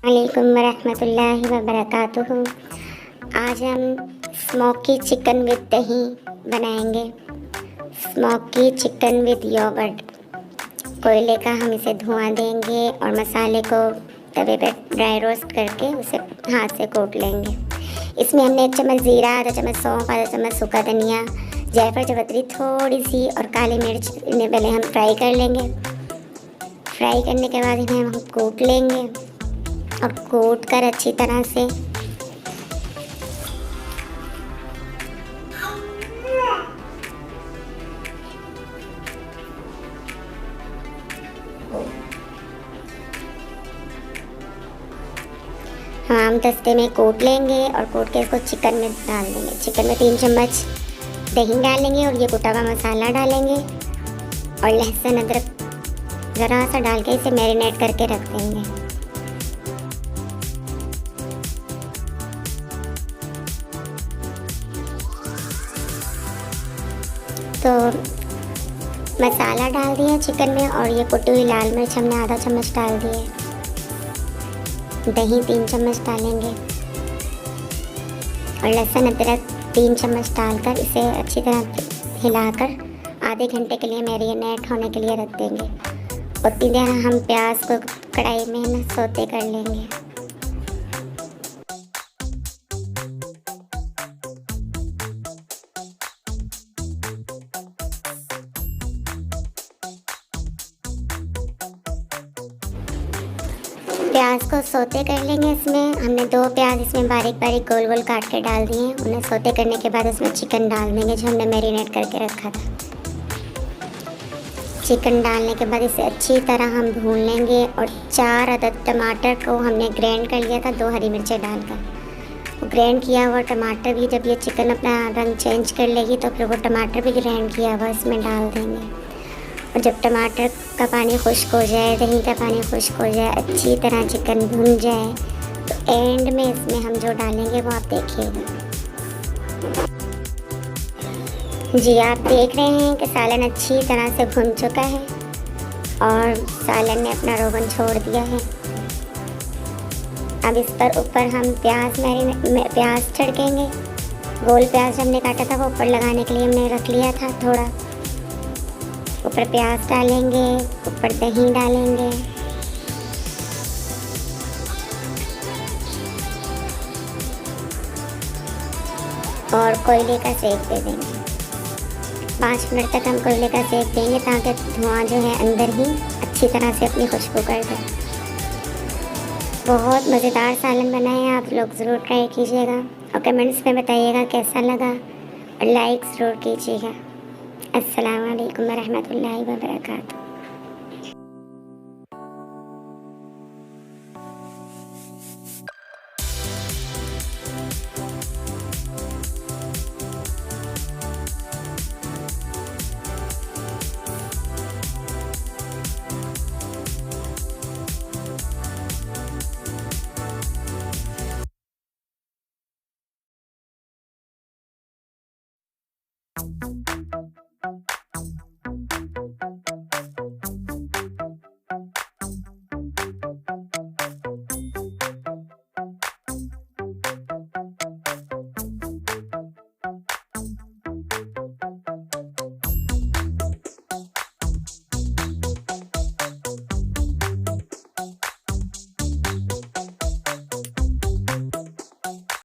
वालेकुम वरहमतुल्लाहि वबरकातुहू। आज हम स्मोकी चिकन विद दही बनाएंगे। Smoky chicken with yogurt. कोयले का हम इसे धुआं देंगे और मसाले को तवे पे ड्राई रोस्ट करके उसे हाथ से कोट लेंगे। इसमें हमने 1 चम्मच ज़ीरा, आधा चम्मच सौंफ, आधा चम्मच सूखा धनिया, जायफल, जावित्री थोड़ी सी और काली मिर्च इन्हें पहले हम फ्राई कर लेंगे। फ्राई करने के बाद इन्हें हम कूट लेंगे और कूट कर अच्छी तरह से हम दस्ते में कूट लेंगे और कूट के इसको चिकन में डाल देंगे। चिकन में 3 चम्मच दही डालेंगे और ये कुटा हुआ मसाला डालेंगे और लहसुन अदरक ज़रा सा डाल के इसे मैरिनेट करके रख देंगे। तो मसाला डाल दिया चिकन में और ये कुटी हुई लाल मिर्च हमने आधा चम्मच डाल दी है। दही 3 चम्मच डालेंगे और लहसुन अदरक 3 चम्मच डालकर इसे अच्छी तरह हिलाकर आधे घंटे के लिए मैरिनेट होने के लिए रख देंगे। उतनी देर हम प्याज को कढ़ाई में सौते कर लेंगे। प्याज को सौते कर लेंगे। इसमें हमने 2 प्याज इसमें बारीक बारीक गोल गोल काट के डाल दिए। उन्हें सौते करने के बाद इसमें चिकन डाल देंगे जो हमने मैरिनेट करके रखा था। चिकन डालने के बाद इसे अच्छी तरह हम भून लेंगे और 4 अदद टमाटर को हमने ग्राइंड कर लिया था 2 हरी मिर्चें डालकर। ग्राइंड किया हुआ टमाटर भी जब ये चिकन अपना रंग चेंज कर लेगी तो फिर वो टमाटर भी ग्राइंड किया हुआ इसमें डाल देंगे। और जब टमाटर का पानी खुश्क हो जाए, दही का पानी खुश्क हो जाए, अच्छी तरह चिकन भुन जाए तो एंड में इसमें हम जो डालेंगे वो आप देखिएगा। जी, आप देख रहे हैं कि सालन अच्छी तरह से भुन चुका है और सालन ने अपना रोगन छोड़ दिया है। अब इस पर ऊपर हम प्याज छिड़केंगे। गोल प्याज हमने काटा था वो ऊपर लगाने के लिए हमने रख लिया था। थोड़ा ऊपर प्याज डालेंगे, ऊपर दही डालेंगे और कोयले का सेक दे देंगे। 5 मिनट तक हम कोयले का सेक देंगे ताकि धुआं जो है अंदर ही अच्छी तरह से अपनी खुशबू कर दे। बहुत मज़ेदार सालन बना है, आप लोग ज़रूर ट्राई कीजिएगा और कमेंट्स में बताइएगा कैसा लगा और लाइक ज़रूर कीजिएगा। अस्सलाम वालेकुम वरहमतुल्लाहि वबरकातुहू।